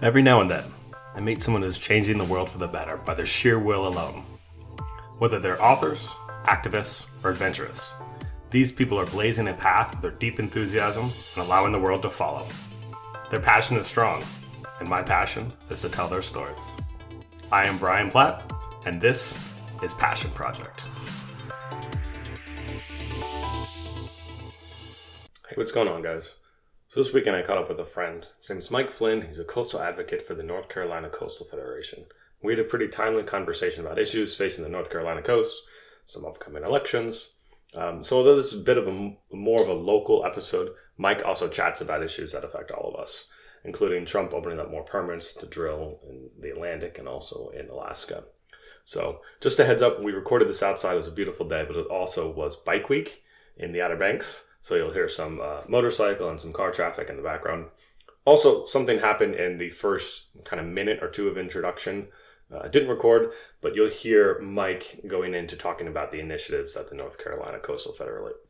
Every now and then, I meet someone who's changing the world for the better by their sheer will alone. Whether they're authors, activists, or adventurous, these people are blazing a path with their deep enthusiasm and allowing the world to follow. Their passion is strong, and my passion is to tell their stories. I am Brian Platt, and this is Passion Project. Hey, what's going on, guys? So this weekend I caught up with a friend. His name is Mike Flynn. He's a coastal advocate for the North Carolina Coastal Federation. We had a pretty timely conversation about issues facing the North Carolina coast, some upcoming elections. So although this is a bit of more of a local episode, Mike also chats about issues that affect all of us, including Trump opening up more permits to drill in the Atlantic and also in Alaska. So just a heads up, we recorded this outside. It was a beautiful day, but it also was Bike Week in the Outer Banks. So you'll hear some motorcycle and some car traffic in the background. Also, something happened in the first kind of minute or two of introduction. I didn't record, but you'll hear Mike going into talking about the initiatives that the North Carolina Coastal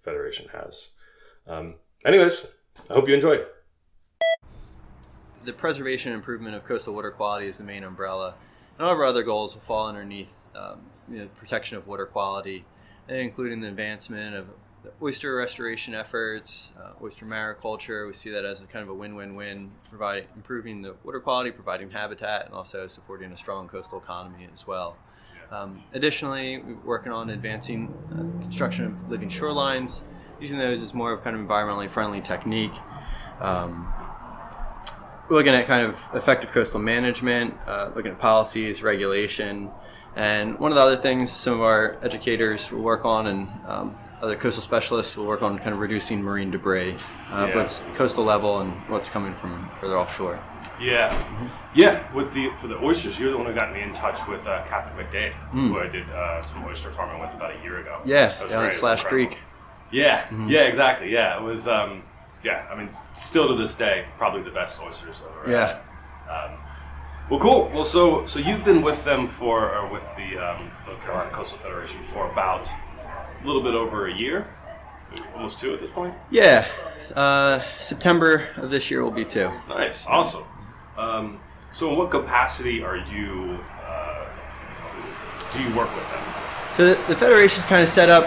Federation has. Anyways, I hope you enjoy. The preservation and improvement of coastal water quality is the main umbrella. And all of our other goals will fall underneath protection of water quality, including the advancement of the oyster restoration efforts, oyster mariculture. We see that as a kind of a win-win-win, improving the water quality, providing habitat, and also supporting a strong coastal economy as well. Additionally, we're working on advancing construction of living shorelines, using those as more of kind of environmentally friendly technique. We're looking at kind of effective coastal management, looking at policies, regulation, and one of the other things some of our educators will work on and other coastal specialists will work on kind of reducing marine debris, both coastal level and what's coming from further offshore. Yeah, yeah. For the oysters, you're the one who got me in touch with Catherine McDade, who I did some oyster farming with about a year ago. Yeah, down at Slash Creek. Yeah, yeah, exactly. Yeah, it was. I mean, still to this day, probably the best oysters I've ever had. Well, cool. Well, so you've been with them with the North Carolina Coastal Federation for about a little bit over a year, almost 2 at this point. Yeah, September of this year will be 2. Nice, awesome. So in what capacity are you? Do you work with them? So the federation's kind of set up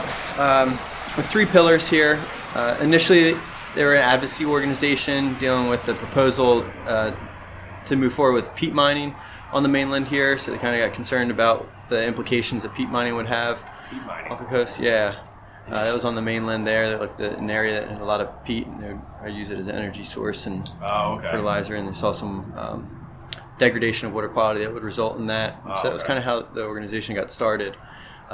with 3 pillars here. Initially, they were an advocacy organization dealing with the proposal to move forward with peat mining on the mainland here. So they kind of got concerned about the implications that peat mining would have. Peat mining. Off the coast, yeah. That was on the mainland there. They looked at an area that had a lot of peat, and they use it as an energy source and fertilizer. And they saw some degradation of water quality that would result in that. So that was kind of how the organization got started.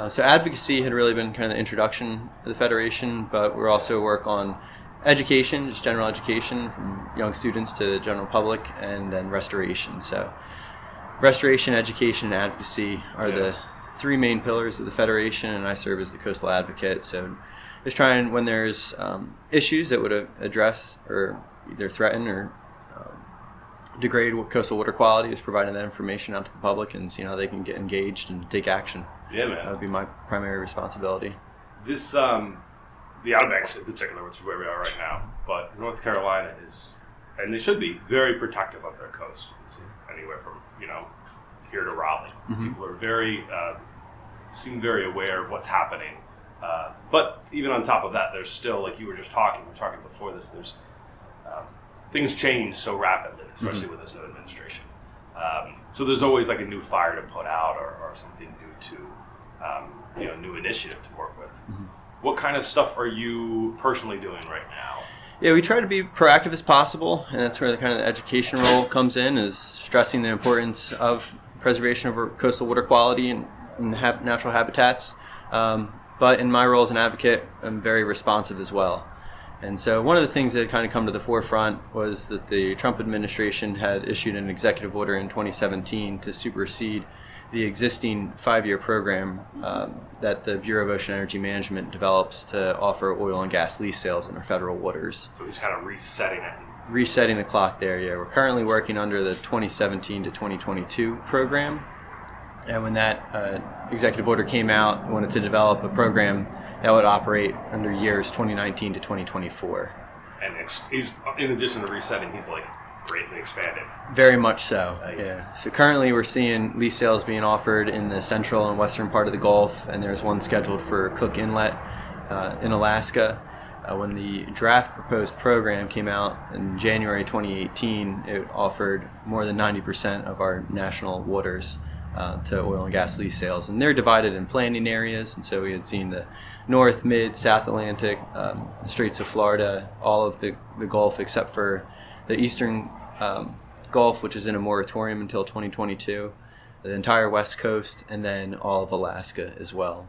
So advocacy had really been kind of the introduction to the federation, but we also work on education, just general education from young students to the general public, and then restoration. So restoration, education, and advocacy are the 3 main pillars of the federation, and I serve as the coastal advocate. So just trying, when there's issues that would address or either threaten or degrade coastal water quality, is providing that information out to the public and seeing how they can get engaged and take action. Yeah, man. That would be my primary responsibility. This, the Outer Banks in particular, which is where we are right now, but North Carolina is, and they should be, very protective of their coast. It's anywhere from, here to Raleigh. Mm-hmm. People are seem very aware of what's happening. But even on top of that, there's still, like you were talking before this, there's things change so rapidly, especially with this new administration. So there's always like a new fire to put out or something new to, new initiative to work with. Mm-hmm. What kind of stuff are you personally doing right now? Yeah, we try to be proactive as possible, and that's where the kind of the education role comes in, is stressing the importance of preservation of our coastal water quality and natural habitats. But in my role as an advocate, I'm very responsive as well. And so one of the things that had kind of come to the forefront was that the Trump administration had issued an executive order in 2017 to supersede the existing 5-year program that the Bureau of Ocean Energy Management develops to offer oil and gas lease sales in our federal waters. So he's kind of resetting it. Resetting the clock there, yeah. We're currently working under the 2017 to 2022 program. And when that executive order came out, we wanted to develop a program that would operate under years 2019 to 2024. And he's, in addition to resetting, he's like greatly expanded. Very much so, yeah. So currently we're seeing lease sales being offered in the central and western part of the Gulf, and there's one scheduled for Cook Inlet in Alaska. When the draft proposed program came out in January 2018, it offered more than 90% of our national waters to oil and gas lease sales. And they're divided in planning areas, and so we had seen the North, Mid, South Atlantic, the Straits of Florida, all of the Gulf except for the Eastern Gulf, which is in a moratorium until 2022, the entire West Coast, and then all of Alaska as well.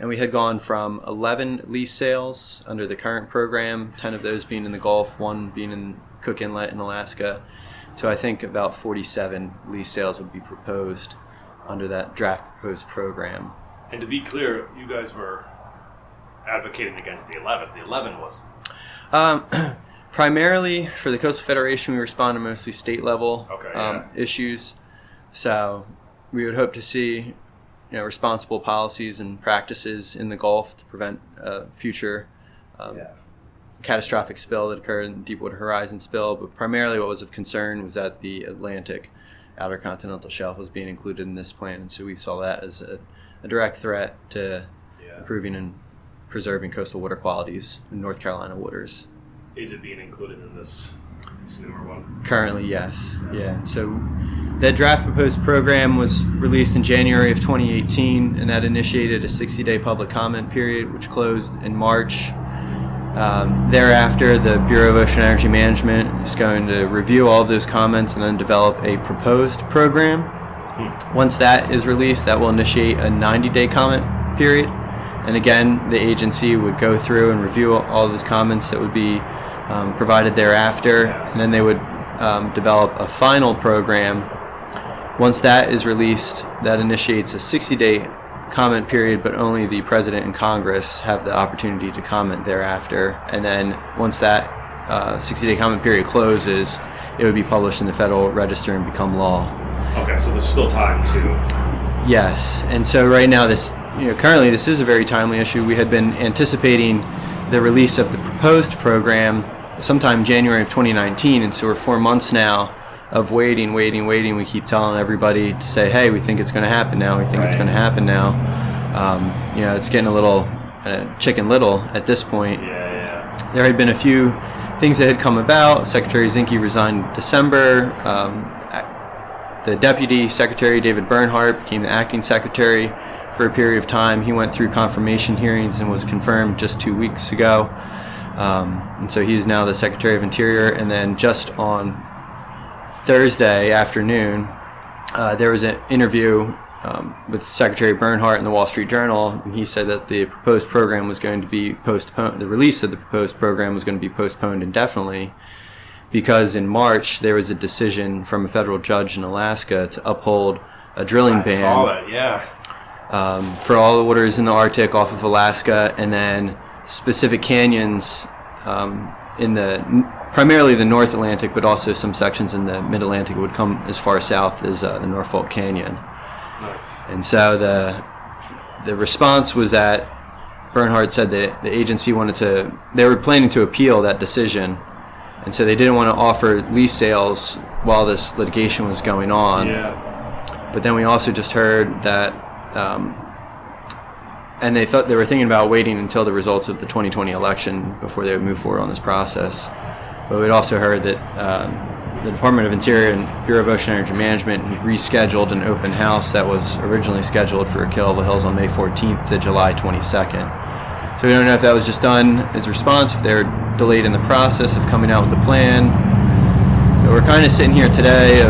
And we had gone from 11 lease sales under the current program, 10 of those being in the Gulf, 1 being in Cook Inlet in Alaska. So I think about 47 lease sales would be proposed under that draft proposed program. And to be clear, you guys were advocating against the 11. The 11 was? Primarily for the Coastal Federation, we respond to mostly state level yeah. issues. So we would hope to see responsible policies and practices in the Gulf to prevent future catastrophic spill that occurred in the Deepwater Horizon spill. But primarily what was of concern was that the Atlantic Outer Continental Shelf was being included in this plan. And so we saw that as a direct threat to improving and preserving coastal water qualities in North Carolina waters. Is it being included in this newer one? Currently, yes. Yeah. So that draft proposed program was released in January of 2018, and that initiated a 60-day public comment period, which closed in March. Thereafter, the Bureau of Ocean Energy Management is going to review all of those comments and then develop a proposed program. Once that is released, that will initiate a 90-day comment period. And again, the agency would go through and review all of those comments that would be provided thereafter, and then they would develop a final program. Once that is released, that initiates a 60-day comment period, but only the President and Congress have the opportunity to comment thereafter. And then once that 60-day comment period closes, it would be published in the Federal Register and become law. Okay, so there's still time to... Yes, and so right now, currently this is a very timely issue. We had been anticipating the release of the proposed program sometime January of 2019, and so we're 4 months now of waiting. We keep telling everybody to say, hey, we think it's going to happen now. We think it's going to happen now. It's getting a little chicken little at this point. Yeah. There had been a few things that had come about. Secretary Zinke resigned in December. The Deputy Secretary, David Bernhardt, became the acting secretary for a period of time. He went through confirmation hearings and was confirmed just 2 weeks ago. And so he is now the Secretary of Interior. And then just on Thursday afternoon, there was an interview with Secretary Bernhardt in the Wall Street Journal, and he said that the proposed program was going to be postponed. The release of the proposed program was going to be postponed indefinitely because in March there was a decision from a federal judge in Alaska to uphold a drilling ban. I saw that, yeah. For all the waters in the Arctic off of Alaska, and then specific canyons in primarily the North Atlantic, but also some sections in the Mid-Atlantic would come as far south as the Norfolk Canyon. Nice. And so the response was that Bernhardt said that the agency they were planning to appeal that decision, and so they didn't want to offer lease sales while this litigation was going on. Yeah. But then we also just heard that, and they were thinking about waiting until the results of the 2020 election before they would move forward on this process. But we'd also heard that the Department of Interior and Bureau of Ocean Energy Management rescheduled an open house that was originally scheduled for Killable Hills on May 14th to July 22nd. So we don't know if that was just done as a response, if they're delayed in the process of coming out with the plan. But we're kind of sitting here today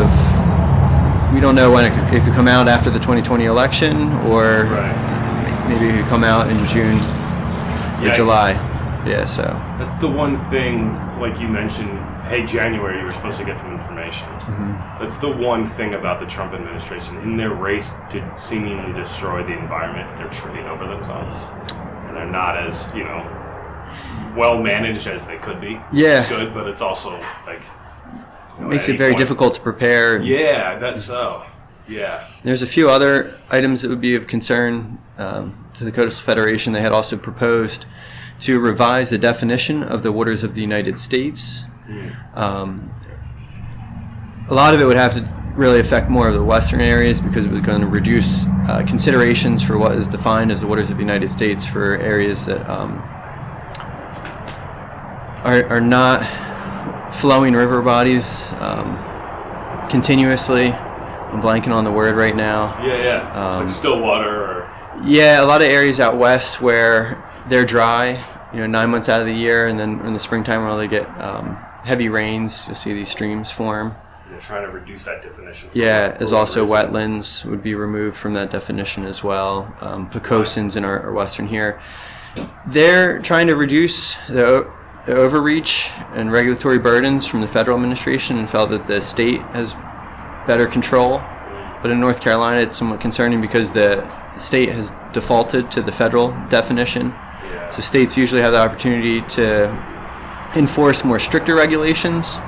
we don't know when it could come out after the 2020 election, or maybe it could come out in June or July. Yeah, so that's the one thing, like you mentioned, hey, January, you were supposed to get some information. Mm-hmm. That's the one thing about the Trump administration. In their race to seemingly destroy the environment, they're tripping over themselves. And they're not as, well managed as they could be. Yeah. It's good, but it's also, makes it very difficult to prepare. Yeah, that's so. Yeah. There's a few other items that would be of concern to the Coastal Federation. They had also proposed to revise the definition of the waters of the United States. a lot of it would have to really affect more of the western areas because it was going to reduce considerations for what is defined as the waters of the United States for areas that are not flowing river bodies continuously. I'm blanking on the word right now. Yeah. It's like still water or... Yeah, a lot of areas out west where they're dry, 9 months out of the year, and then in the springtime where they get heavy rains, you'll see these streams form. They're trying to reduce that definition. Yeah, as also wetlands would be removed from that definition as well. Precocins in our western here. They're trying to reduce the overreach and regulatory burdens from the federal administration and felt that the state has better control. But in North Carolina, it's somewhat concerning because the state has defaulted to the federal definition. Yeah. So states usually have the opportunity to enforce more stricter regulations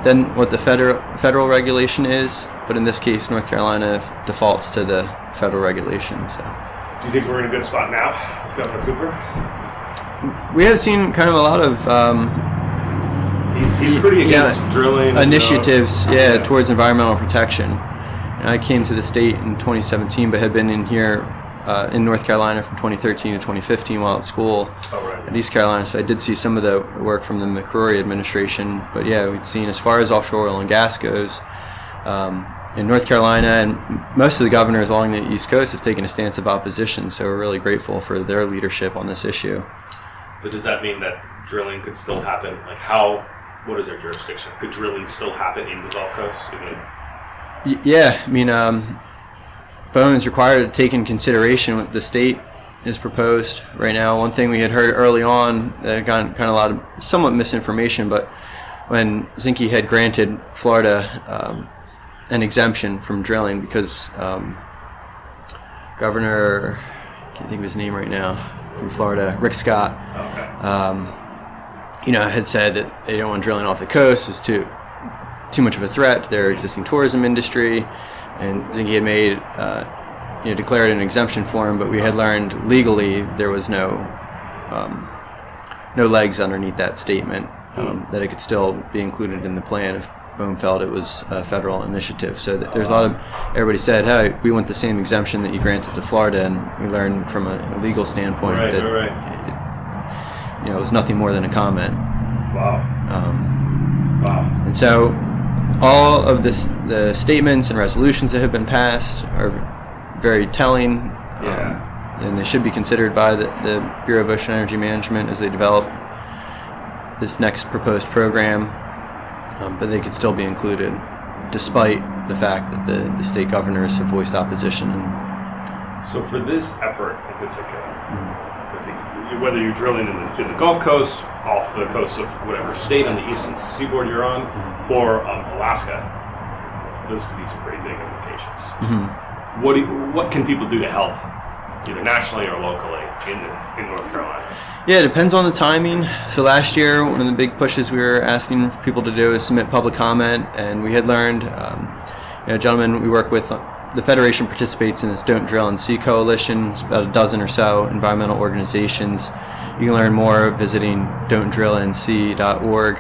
than what the federal regulation is. But in this case, North Carolina defaults to the federal regulation. So, do you think we're in a good spot now with Governor Cooper? We have seen kind of a lot of he's pretty against drilling initiatives towards environmental protection. And I came to the state in 2017 but had been in here in North Carolina from 2013 to 2015 while at school at East Carolina, so I did see some of the work from the McCrory administration. But yeah, we'd seen as far as offshore oil and gas goes in North Carolina, and most of the governors along the East Coast have taken a stance of opposition, so we're really grateful for their leadership on this issue. But does that mean that drilling could still happen? Like what is their jurisdiction? Could drilling still happen in the Gulf Coast? Yeah, I mean, BOEM is required to take in consideration what the state is proposed right now. One thing we had heard early on that got kind of a lot of somewhat misinformation, but when Zinke had granted Florida an exemption from drilling because Governor, I can't think of his name right now, from Florida, Rick Scott, had said that they don't want drilling off the coast. It was too much of a threat to their existing tourism industry, and Zinke had made declared an exemption for him, but we had learned legally there was no legs underneath that statement, that it could still be included in the plan if BOEM felt it was a federal initiative. So there's a lot of, everybody said, hey, we want the same exemption that you granted to Florida, and we learned from a legal standpoint that it was nothing more than a comment. Wow. And so all of the statements and resolutions that have been passed are very telling, and they should be considered by the Bureau of Ocean Energy Management as they develop this next proposed program, but they could still be included despite the fact that the state governors have voiced opposition. So for this effort in particular, because whether you're drilling in the Gulf Coast, off the coast of whatever state on the eastern seaboard you're on, or Alaska, those could be some pretty big implications. What can people do to help, either nationally or locally, in North Carolina? Yeah, it depends on the timing. So last year, one of the big pushes we were asking for people to do is submit public comment, and we had learned, gentlemen we work with, the Federation participates in this Don't Drill and See Coalition. It's about a dozen or so environmental organizations. You can learn more visiting don'tdrillandsee.org.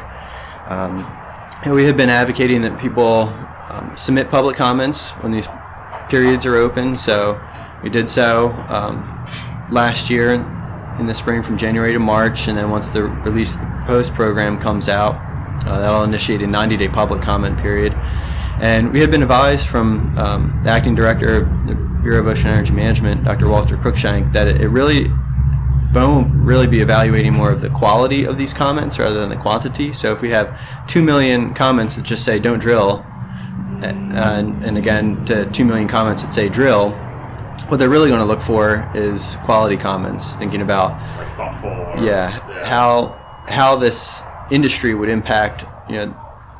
And we have been advocating that people submit public comments when these periods are open. So we did so last year in the spring from January to March, and then once the release of the proposed program comes out, that'll initiate a 90-day public comment period. And we had been advised from the acting director of the Bureau of Ocean Energy Management, Dr. Walter Cruikshank, that BOEM will really be evaluating more of the quality of these comments rather than the quantity. So if we have 2 million comments that just say don't drill, and again to 2 million comments that say drill, what they're really going to look for is quality comments, thinking about just like thoughtful. How this industry would impact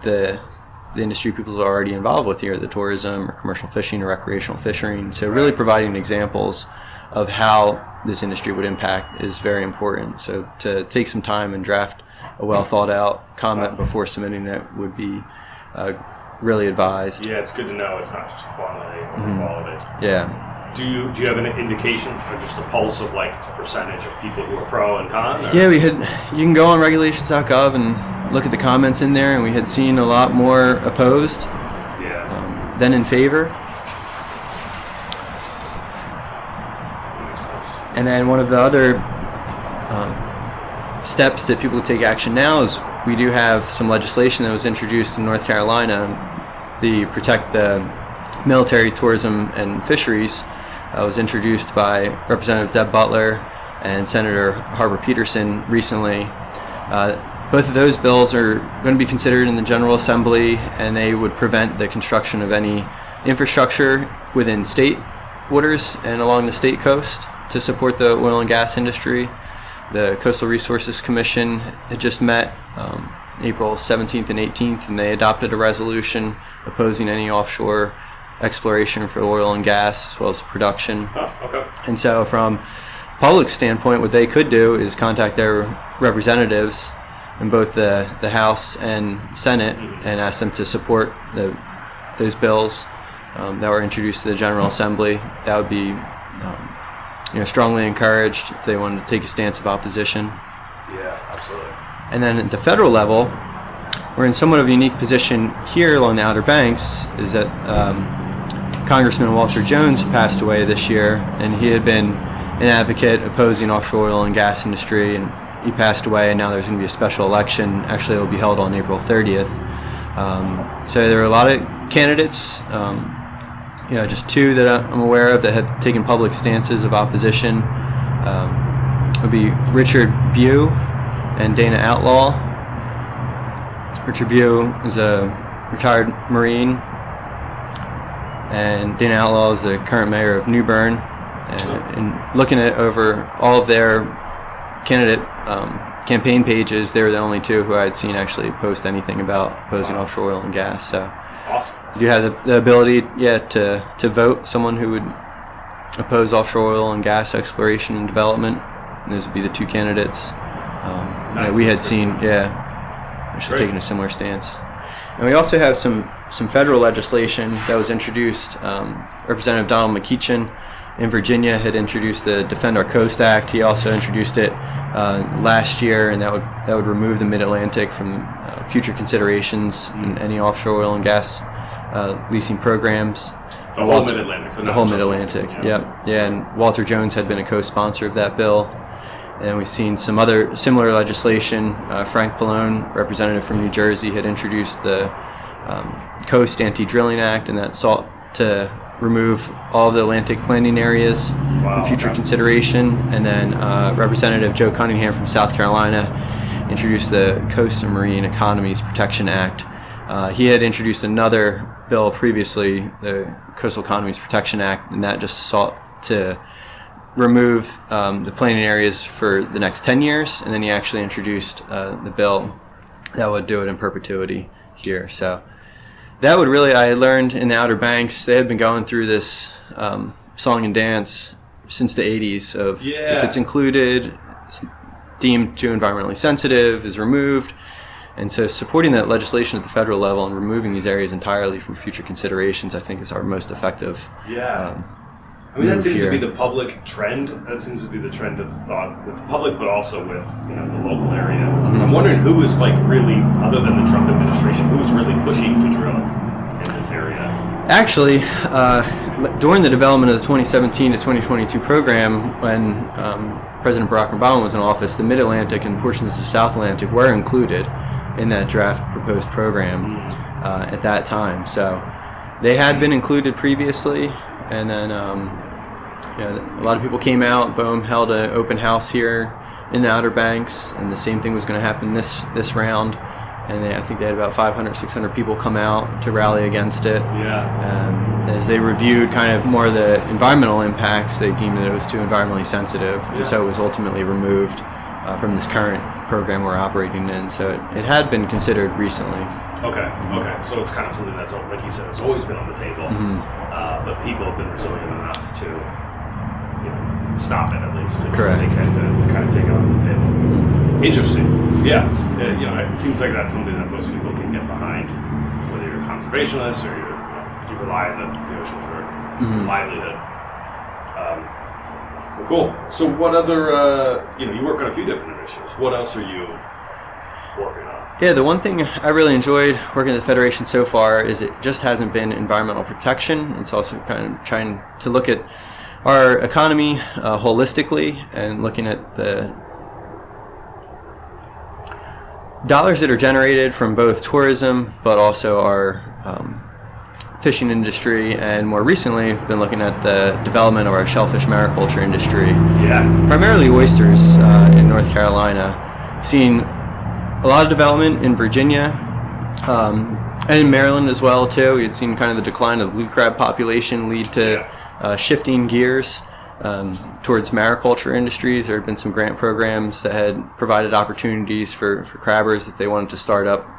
the industry people are already involved with here, the tourism or commercial fishing or recreational fishing. So really providing examples of how this industry would impact is very important. So to take some time and draft a well thought out comment before submitting it would be really advised. Yeah, it's good to know it's not just quantity or quality. Yeah. Do you have an indication or just a pulse of like a percentage of people who are pro and con? Or? Yeah, you can go on regulations.gov and look at the comments in there, and we had seen a lot more opposed then in favor. And then one of the other steps that people take action now is we do have some legislation that was introduced in North Carolina, the Protect the Military Tourism and Fisheries, was introduced by Representative Deb Butler and Senator Harbor Peterson recently. Both of those bills are going to be considered in the General Assembly, and they would prevent the construction of any infrastructure within state waters and along the state coast to support the oil and gas industry. The Coastal Resources Commission had just met April 17th and 18th, and they adopted a resolution opposing any offshore exploration for oil and gas as well as production. Oh, okay. And so from public standpoint, what they could do is contact their representatives in both the House and Senate and ask them to support those bills that were introduced to the General Assembly. That would be strongly encouraged if they wanted to take a stance of opposition. Yeah, absolutely. And then at the federal level, we're in somewhat of a unique position here along the Outer Banks, is that Congressman Walter Jones passed away this year, and he had been an advocate opposing offshore oil and gas industry, and he passed away, and now there's going to be a special election. Actually, it will be held on April 30th. So there are a lot of candidates, just two that I'm aware of that have taken public stances of opposition. It would be Richard Bew and Dana Outlaw. Richard Bew is a retired Marine, and Dana Outlaw is the current mayor of New Bern. And looking at over all of their candidate campaign pages, they were the only two who I had seen actually post anything about opposing offshore oil and gas. So awesome. You have the ability, to vote someone who would oppose offshore oil and gas exploration and development. And those would be the two candidates. Nice. We had seen, actually taking a similar stance. And we also have some federal legislation that was introduced. Representative Donald McEachin in Virginia had introduced the Defend Our Coast Act. He also introduced it last year, and that would remove the Mid-Atlantic from future considerations in any offshore oil and gas leasing programs. The whole Mid-Atlantic. So the whole Mid-Atlantic, yep. Yeah, and Walter Jones had been a co-sponsor of that bill. And we've seen some other similar legislation. Frank Pallone, representative from New Jersey, had introduced the Coast Anti-Drilling Act, and that sought to remove all of the Atlantic planning areas for future consideration. And then Representative Joe Cunningham from South Carolina introduced the Coast and Marine Economies Protection Act. He had introduced another bill previously, the Coastal Economies Protection Act, and that just sought to remove the planning areas for the next 10 years, and then he actually introduced the bill that would do it in perpetuity here. So that would really, I learned in the Outer Banks, they had been going through this song and dance since the 80s of if it's included, it's deemed too environmentally sensitive, is removed. And so supporting that legislation at the federal level and removing these areas entirely from future considerations, I think, is our most effective. That seems to be the public trend. That seems to be the trend of thought with the public, but also with the local area. I'm wondering who is really, other than the Trump administration, who is really pushing to drill in this area. Actually, during the development of the 2017 to 2022 program, when President Barack Obama was in office, the Mid-Atlantic and portions of the South Atlantic were included in that draft proposed program at that time. So they had been included previously, and then a lot of people came out. BOEM held an open house here in the Outer Banks, and the same thing was going to happen this round. And I think they had about 500, 600 people come out to rally against it. As they reviewed kind of more of the environmental impacts, they deemed that it was too environmentally sensitive, and so it was ultimately removed from this current program we're operating in. So it had been considered recently. Okay. So it's kind of something that's, like you said, it's always been on the table, but people have been resilient enough to stop it, at least, to kind of take it off the table. Interesting. Yeah. It seems like that's something that most people can get behind, whether you're a conservationist or you rely on the ocean for livelihood. Well, cool. So what other, you work on a few different initiatives. What else are you working on? Yeah, the one thing I really enjoyed working at the Federation so far is it just hasn't been environmental protection. It's also kind of trying to look at our economy holistically and looking at the dollars that are generated from both tourism but also our fishing industry, and more recently we've been looking at the development of our shellfish mariculture industry. Yeah. Primarily oysters in North Carolina. Seeing a lot of development in Virginia and in Maryland as well too. We had seen kind of the decline of the blue crab population lead to shifting gears towards mariculture industries. There have been some grant programs that had provided opportunities for crabbers if they wanted to start up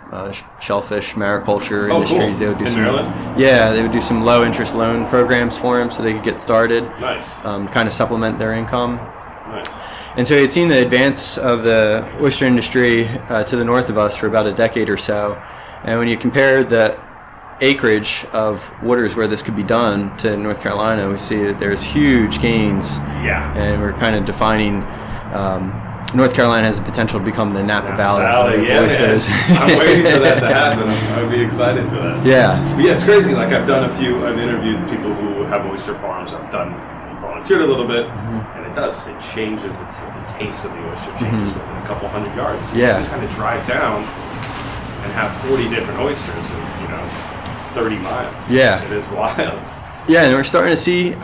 shellfish mariculture industries. Cool. They would do Maryland? Yeah, they would do some low interest loan programs for them so they could get started. Nice. Kind of supplement their income. Nice. And so we had seen the advance of the oyster industry to the north of us for about a decade or so. And when you compare the acreage of waters where this could be done to North Carolina, we see that there's huge gains. Yeah. And we're kind of defining North Carolina has the potential to become the Napa Valley of oysters. I'm waiting for that to happen. I would be excited for that. Yeah. But yeah, it's crazy. Like I've interviewed people who have oyster farms. I've volunteered a little bit, and it changes the taste of the oyster changes within a couple hundred yards. Yeah. You kind of drive down and have 40 different oysters in 30 miles. Yeah. It is wild. Yeah, and we're starting to see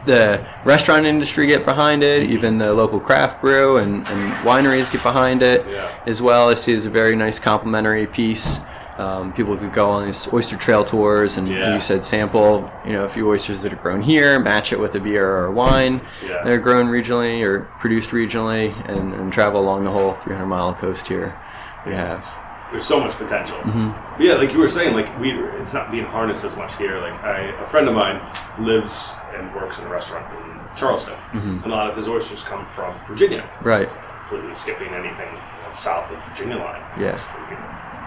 the restaurant industry get behind it, even the local craft brew and wineries get behind it as well. I see it as a very nice complementary piece. People could go on these oyster trail tours and, like you said, sample a few oysters that are grown here, match it with a beer or a wine that are grown regionally or produced regionally, and travel along the whole 300-mile coast here we have. There's so much potential. But yeah, like you were saying, it's not being harnessed as much here. Like a friend of mine lives and works in a restaurant in Charleston, and a lot of his oysters come from Virginia. Right. So completely skipping anything south of the Virginia line. Yeah.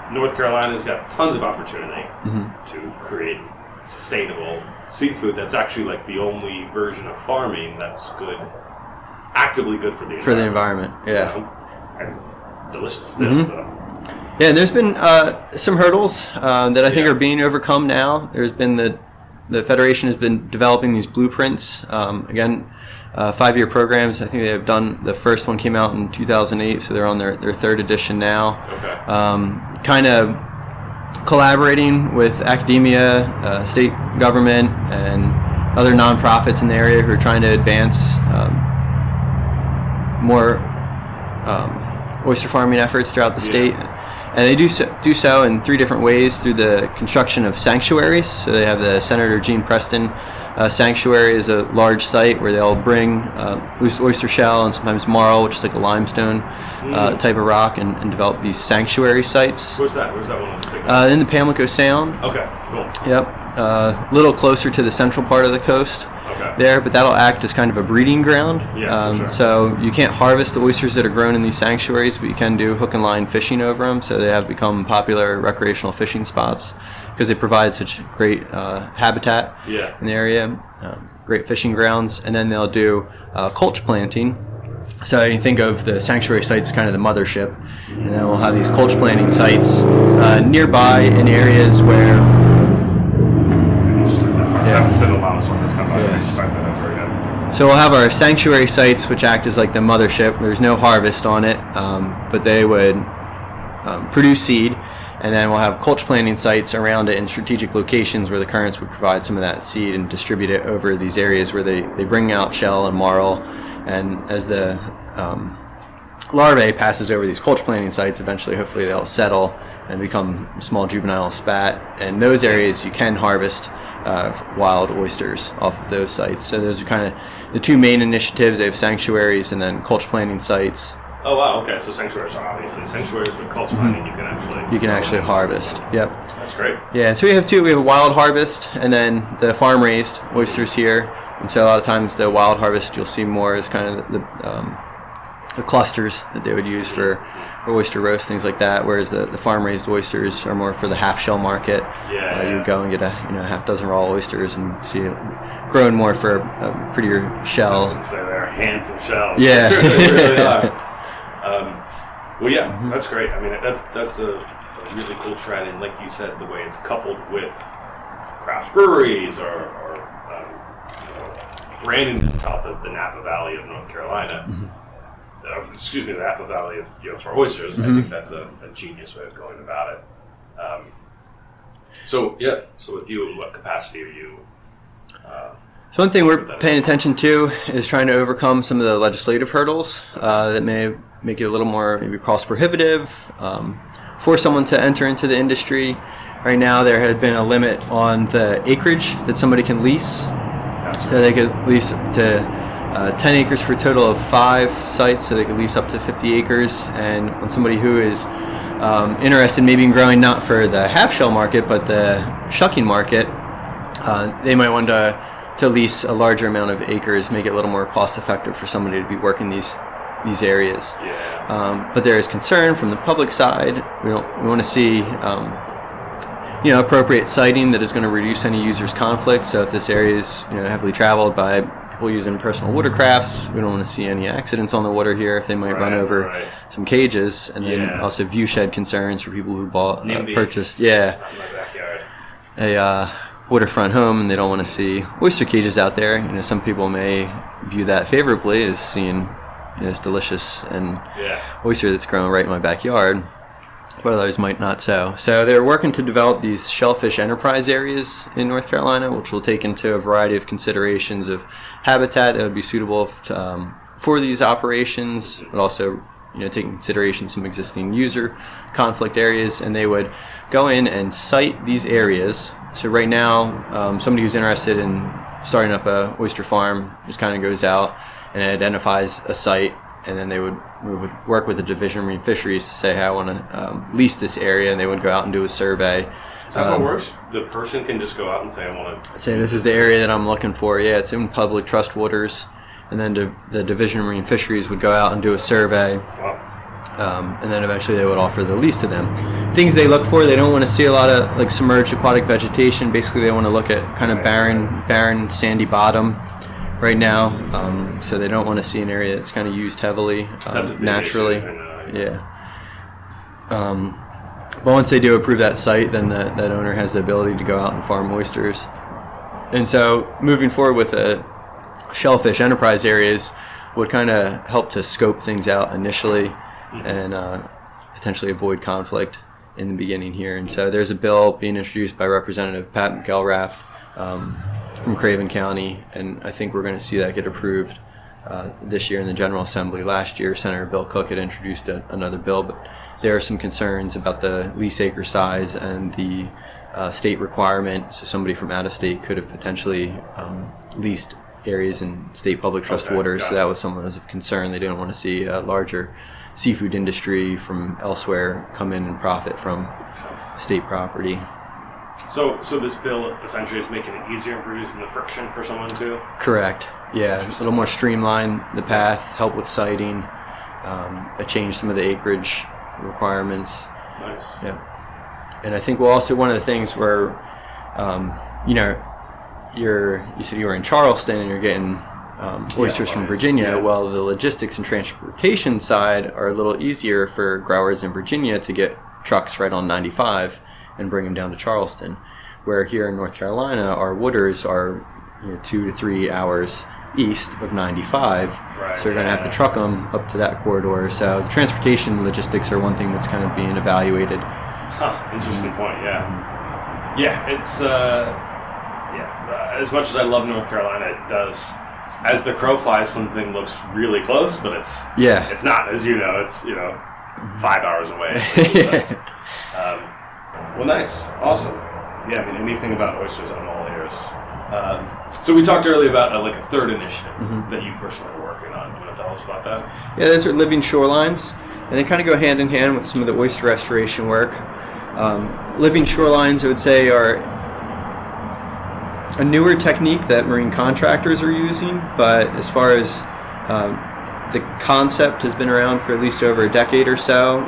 So North Carolina's got tons of opportunity to create sustainable seafood that's actually like the only version of farming that's good, actively good for the environment. For the environment, And delicious still. So. Yeah, and there's been some hurdles that I think are being overcome now. There's been the Federation has been developing these blueprints. Again, 5-year programs. I think they have done, the first one came out in 2008, so they're on their third edition now. Okay. Kind of collaborating with academia, state government, and other nonprofits in the area who are trying to advance more oyster farming efforts throughout the state. And they do so in 3 different ways: through the construction of sanctuaries. So they have the Senator Gene Preston Sanctuary is a large site where they'll bring loose oyster shell and sometimes marl, which is like a limestone type of rock, and develop these sanctuary sites. Where's that? Where's that one? In the Pamlico Sound. Okay, cool. Yep. A little closer to the central part of the coast. There, but that'll act as kind of a breeding ground. For sure. So you can't harvest the oysters that are grown in these sanctuaries, but you can do hook and line fishing over them. So they have become popular recreational fishing spots because they provide such great habitat in the area, great fishing grounds. And then they'll do culch planting. So you think of the sanctuary sites as kind of the mothership, and then we'll have these culch planting sites nearby in areas where. It's been a lot of fun that's come by. Just start that over again. So we'll have our sanctuary sites, which act as like the mothership. There's no harvest on it, but they would produce seed, and then we'll have culch planting sites around it in strategic locations where the currents would provide some of that seed and distribute it over these areas where they bring out shell and marl, and as the larvae passes over these culch planting sites, eventually hopefully they'll settle and become small juvenile spat, and those areas you can harvest wild oysters off of those sites. So those are kind of the 2 main initiatives. They have sanctuaries and then culch planting sites. Oh wow, okay, so sanctuaries are obviously sanctuaries, but culch planting you can actually harvest. Yep. That's great. Yeah, so we have 2. We have a wild harvest and then the farm raised oysters here. And so a lot of times the wild harvest you'll see more as kind of the clusters that they would use for oyster roast, things like that, whereas the farm raised oysters are more for the half shell market. You would go and get a half dozen raw oysters and see it grown more for a prettier shell. I was going to say they're handsome shells. Yeah. They really are. Well, yeah, that's great. I mean, that's a really cool trend, and like you said, the way it's coupled with craft breweries or branding itself as the Napa Valley of North Carolina. Excuse me, the Napa Valley of for oysters. I think that's a genius way of going about it. So with you, what capacity are you? So one thing we're paying attention to is trying to overcome some of the legislative hurdles that may make it a little more maybe cost prohibitive for someone to enter into the industry. Right now, there had been a limit on the acreage that somebody can lease. Gotcha. So they could lease to 10 acres for a total of 5 sites, so they could lease up to 50 acres. And on somebody who is interested maybe in growing not for the half-shell market, but the shucking market, they might want to lease a larger amount of acres, make it a little more cost-effective for somebody to be working these areas. Yeah. But there is concern from the public side. We want to see appropriate siting that is going to reduce any user's conflict. So if this area is heavily traveled by people using personal watercrafts, we don't want to see any accidents on the water here if they might run over some cages. And then also view shed concerns for people who purchased not in my backyard. a waterfront home, and they don't want to see oyster cages out there. Some people may view that favorably as seeing this delicious and oyster that's grown right in my backyard, but others might not so. So they're working to develop these shellfish enterprise areas in North Carolina, which will take into a variety of considerations of habitat that would be suitable for these operations, but also take into consideration some existing user conflict areas, and they would go in and site these areas. So right now, somebody who's interested in starting up a oyster farm just kind of goes out and identifies a site, and then we would work with the Division of Marine Fisheries to say, hey, I want to lease this area, and they would go out and do a survey. Is that how it works? The person can just go out and say, I want to... Say, this is the area that I'm looking for. Yeah, it's in public trust waters. And then the Division of Marine Fisheries would go out and do a survey. Wow. And then eventually they would offer the lease to them. Things they look for, they don't want to see a lot of like submerged aquatic vegetation. Basically, they want to look at kind of barren, sandy bottom right now. So they don't want to see an area that's kind of used heavily naturally. But once they do approve that site, then that owner has the ability to go out and farm oysters. And so moving forward with the shellfish enterprise areas would kind of help to scope things out initially and potentially avoid conflict in the beginning here. And so there's a bill being introduced by Representative Pat McElrath from Craven County, and I think we're going to see that get approved this year in the General Assembly. Last year, Senator Bill Cook had introduced another bill, but there are some concerns about the lease acre size and the state requirement. So somebody from out of state could have potentially leased areas in state public trust waters. Gotcha. So that was something of concern. They didn't want to see a larger seafood industry from elsewhere come in and profit from state property. So this bill essentially is making it easier and reducing the friction for someone too? Correct. Yeah, a little more streamline the path, help with siting, change some of the acreage requirements. Nice. Yeah. And I think we'll also, one of the things where, you said you were in Charleston and you're getting oysters from Virginia. Yeah. Well, the logistics and transportation side are a little easier for growers in Virginia to get trucks right on 95 and bring them down to Charleston. Where here in North Carolina, our waters are 2 to 3 hours east of 95. Right, so you're going to have to truck them up to that corridor. So the transportation logistics are one thing that's kind of being evaluated. Interesting point, yeah. Yeah, it's, as much as I love North Carolina, it does, as the crow flies, something looks really close, but it's not, as you know, it's, 5 hours away. Well, nice. Awesome. Yeah, I mean, anything about oysters, I'm all ears. So we talked earlier about a third initiative that you personally are working on. You want to tell us about that? Yeah, those are living shorelines, and they kind of go hand in hand with some of the oyster restoration work. Living shorelines, I would say, are a newer technique that marine contractors are using, but as far as the concept has been around for at least over a decade or so.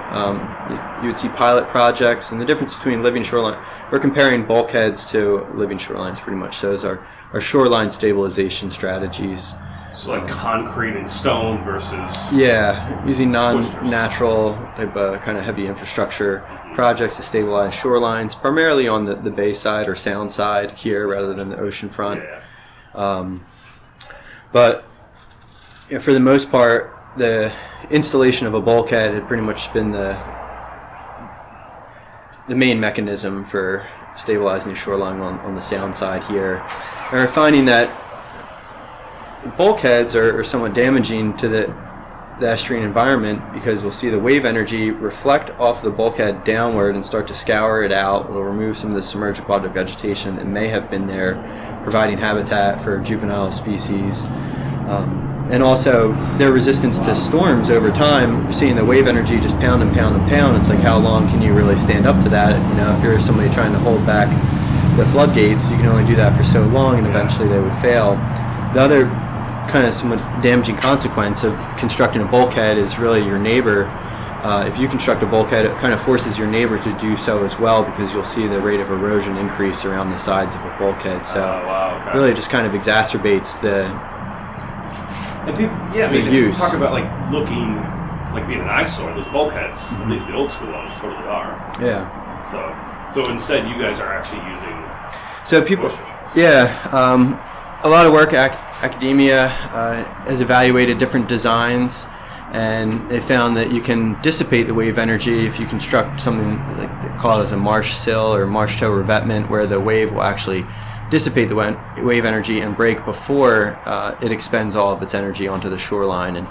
You would see pilot projects, and the difference between living shoreline, we're comparing bulkheads to living shorelines pretty much. So those are our shoreline stabilization strategies. So like concrete and stone versus... Yeah, using Oysters. non-natural type of kind of heavy infrastructure projects to stabilize shorelines, primarily on the bay side or sound side here rather than the ocean front. Yeah. But for the most part, the installation of a bulkhead had pretty much been the main mechanism for stabilizing the shoreline on the sound side here. And we're finding that bulkheads are somewhat damaging to the estuarine environment because we'll see the wave energy reflect off the bulkhead downward and start to scour it out. It'll remove some of the submerged aquatic vegetation that may have been there, providing habitat for juvenile species. And also their resistance to storms over time. We're seeing the wave energy just pound and pound and pound. It's like, how long can you really stand up to that? You know, if you're somebody trying to hold back the floodgates, you can only do that for so long, and eventually they would fail. The other kind of somewhat damaging consequence of constructing a bulkhead is really your neighbor. If you construct a bulkhead, it kind of forces your neighbor to do so as well, because you'll see the rate of erosion increase around the sides of a bulkhead. So really just kind of exacerbates the use. Talk about like looking like being an eyesore. Those bulkheads, at least the old school ones, totally are. Yeah. So instead, you guys are actually using. So people, a lot of work. Academia has evaluated different designs, and they found that you can dissipate the wave energy if you construct something like they call it as a marsh sill or marsh toe revetment, where the wave will actually dissipate the wave energy and break before it expends all of its energy onto the shoreline. And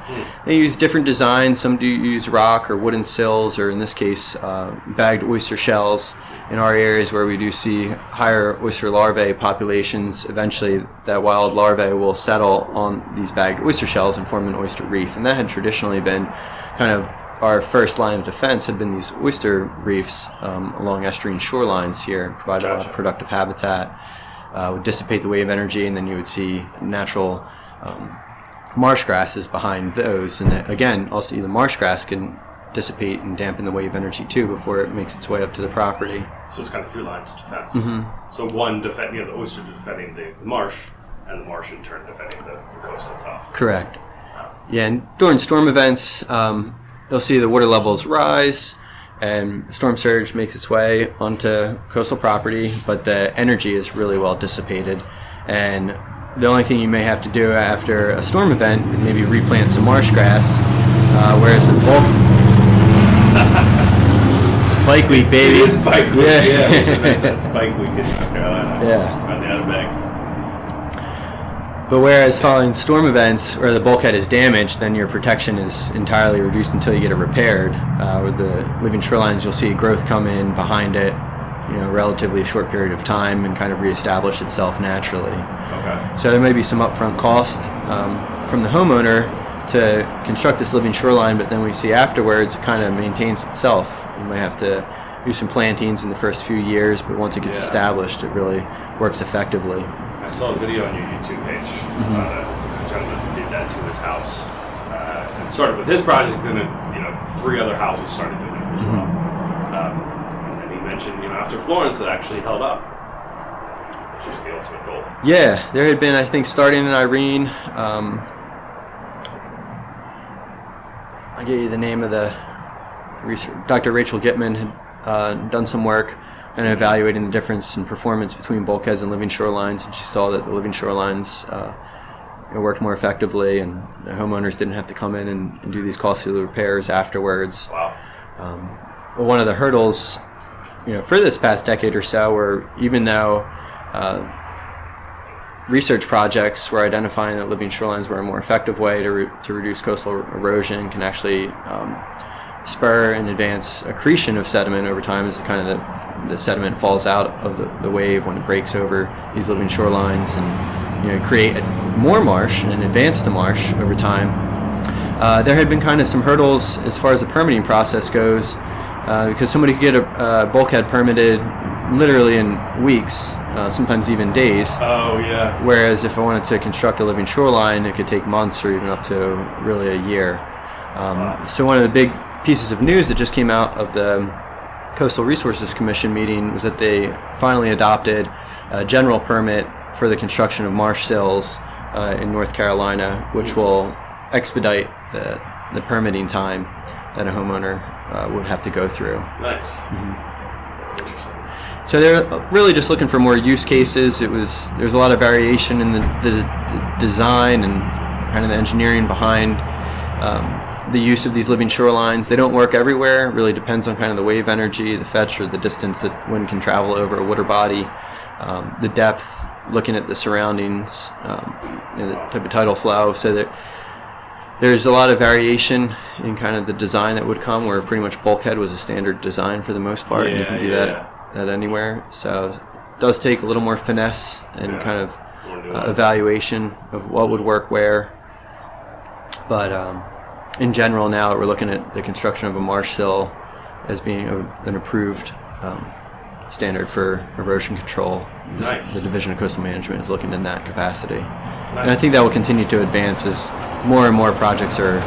they use different designs. Some do use rock or wooden sills, or in this case, bagged oyster shells. In our areas where we do see higher oyster larvae populations, eventually that wild larvae will settle on these bagged oyster shells and form an oyster reef. And that had traditionally been kind of our first line of defense, had been these oyster reefs along estuarine shorelines here, provide a lot of productive habitat. Would dissipate the wave energy, and then you would see natural marsh grasses behind those. And again, also the marsh grass can dissipate and dampen the wave energy too before it makes its way up to the property. So it's kind of two lines of defense. So one defending, the oyster defending the marsh, and the marsh in turn defending the coast itself. Correct. Yeah, and during storm events, you'll see the water levels rise, and storm surge makes its way onto coastal property, but the energy is really well dissipated. And the only thing you may have to do after a storm event is maybe replant some marsh grass, whereas with Bike Week, baby. It is Bike Week, yeah. That's Bike Week in North Carolina. Yeah. On the Outer Banks. But whereas following storm events where the bulkhead is damaged, then your protection is entirely reduced until you get it repaired. With the living shorelines, you'll see growth come in behind it, relatively short period of time, and kind of reestablish itself naturally. Okay. So there may be some upfront cost from the homeowner to construct this living shoreline, but then we see afterwards it kind of maintains itself. You might have to do some plantings in the first few years, but once it gets established, it really works effectively. I saw a video on your YouTube page about a gentleman who did that to his house. It started with his project, and then 3 other houses started doing it as well. And he mentioned, after Florence, it actually held up, which is the ultimate goal. Yeah, there had been, I think, starting in Irene. I gave you the name of the research. Dr. Rachel Gitman had done some work and evaluating the difference in performance between bulkheads and living shorelines, and she saw that the living shorelines worked more effectively, and the homeowners didn't have to come in and do these costly repairs afterwards. Wow. One of the hurdles, for this past decade or so, were even though research projects were identifying that living shorelines were a more effective way to reduce coastal erosion, can actually spur and advance accretion of sediment over time as kind of the sediment falls out of the wave when it breaks over these living shorelines, and create more marsh and advance the marsh over time. There had been kind of some hurdles as far as the permitting process goes, because somebody could get a bulkhead permitted literally in weeks, sometimes even days. Oh, yeah. Whereas if I wanted to construct a living shoreline, it could take months or even up to really a year. So one of the big pieces of news that just came out of the Coastal Resources Commission meeting was that they finally adopted a general permit for the construction of marsh sills in North Carolina, which will expedite the permitting time that a homeowner would have to go through. Nice. Interesting. So they're really just looking for more use cases. There's a lot of variation in the design and kind of the engineering behind the use of these living shorelines. They don't work everywhere. It really depends on kind of the wave energy, the fetch, or the distance that wind can travel over a water body, the depth, looking at the surroundings, the type of tidal flow. So that there's a lot of variation in kind of the design that would come, where pretty much bulkhead was a standard design for the most part, and you can do that anywhere. So it does take a little more finesse and kind of evaluation of what would work where. But in general, now we're looking at the construction of a marsh sill as being an approved standard for erosion control. Nice. The Division of Coastal Management is looking in that capacity. Nice. And I think that will continue to advance as more and more projects are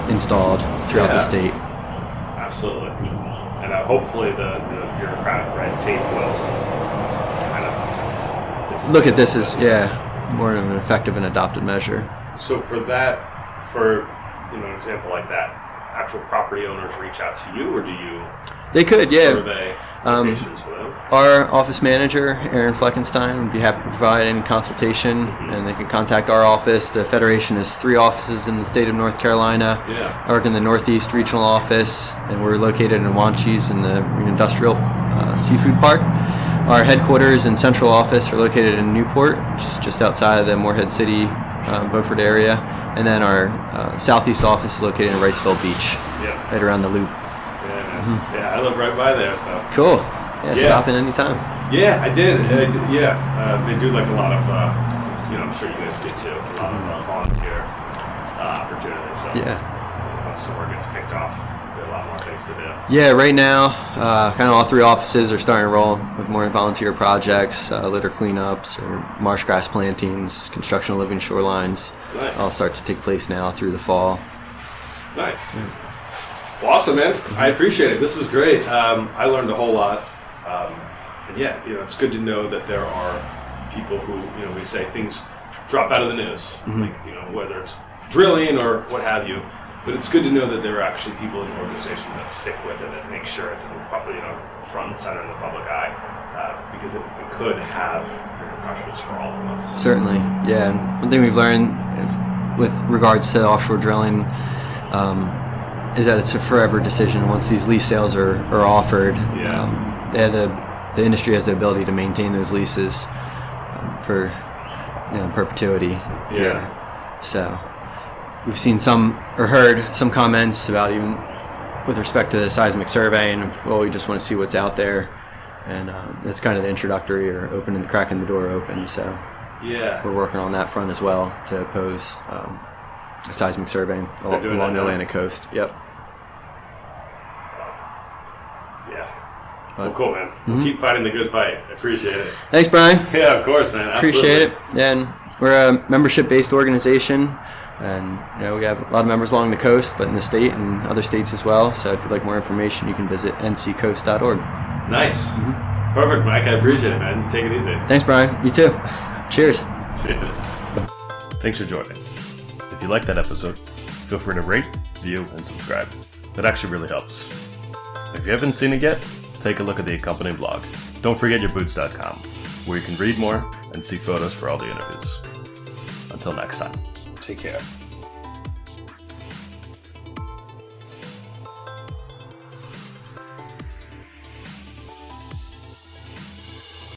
installed throughout the state. Absolutely. And hopefully the bureaucratic red tape will kind of look at this as more of an effective and adopted measure. So for an example like that, actual property owners reach out to you, or do you? They could, survey locations for them? Our office manager, Aaron Fleckenstein, would be happy to provide any consultation, and they can contact our office. The Federation has 3 offices in the state of North Carolina. I work in the Northeast Regional Office, and we're located in Wanchese in the Industrial Seafood Park. Our headquarters and central office are located in Newport, which is just outside of the Morehead City, Beaufort area. And then our southeast office is located in Wrightsville Beach, right around the loop. Yeah, I live right by there, so. Cool. Stop in anytime. Yeah, I did. They do like a lot of, I'm sure you guys do too, a lot of volunteer opportunities. So once summer gets kicked off, there are a lot more things to do. Yeah, right now, kind of all 3 offices are starting to roll with more volunteer projects, litter cleanups, or marsh grass plantings, construction of living shorelines. Nice. All start to take place now through the fall. Nice. Well, awesome, man. I appreciate it. This is great. I learned a whole lot. And it's good to know that there are people who, we say things drop out of the news, like, whether it's drilling or what have you. But it's good to know that there are actually people in organizations that stick with it and make sure it's in the front and center in the public eye, because it could have repercussions for all of us. Certainly, yeah. One thing we've learned with regards to offshore drilling is that it's a forever decision. Once these lease sales are offered, the industry has the ability to maintain those leases for perpetuity. So we've seen heard some comments about, even with respect to the seismic surveying, of, we just want to see what's out there, and that's kind of the introductory, or cracking the door open. So we're working on that front as well to oppose seismic surveying along the Atlantic coast. Well, cool, man. We'll keep fighting the good fight. I appreciate it. Thanks, Brian. Yeah, of course, man. Absolutely. Appreciate it. Yeah, and we're a membership-based organization, and we have a lot of members along the coast, but in the state and other states as well. So if you'd like more information, you can visit nccoast.org. Nice. Perfect, Mike. I appreciate it, man. Take it easy. Thanks, Brian. You too. Cheers. Cheers. Thanks for joining. If you liked that episode, feel free to rate, view, and subscribe. That actually really helps. If you haven't seen it yet, take a look at the accompanying blog. Don't forget yourboots.com, where you can read more and see photos for all the interviews. Until next time, take care.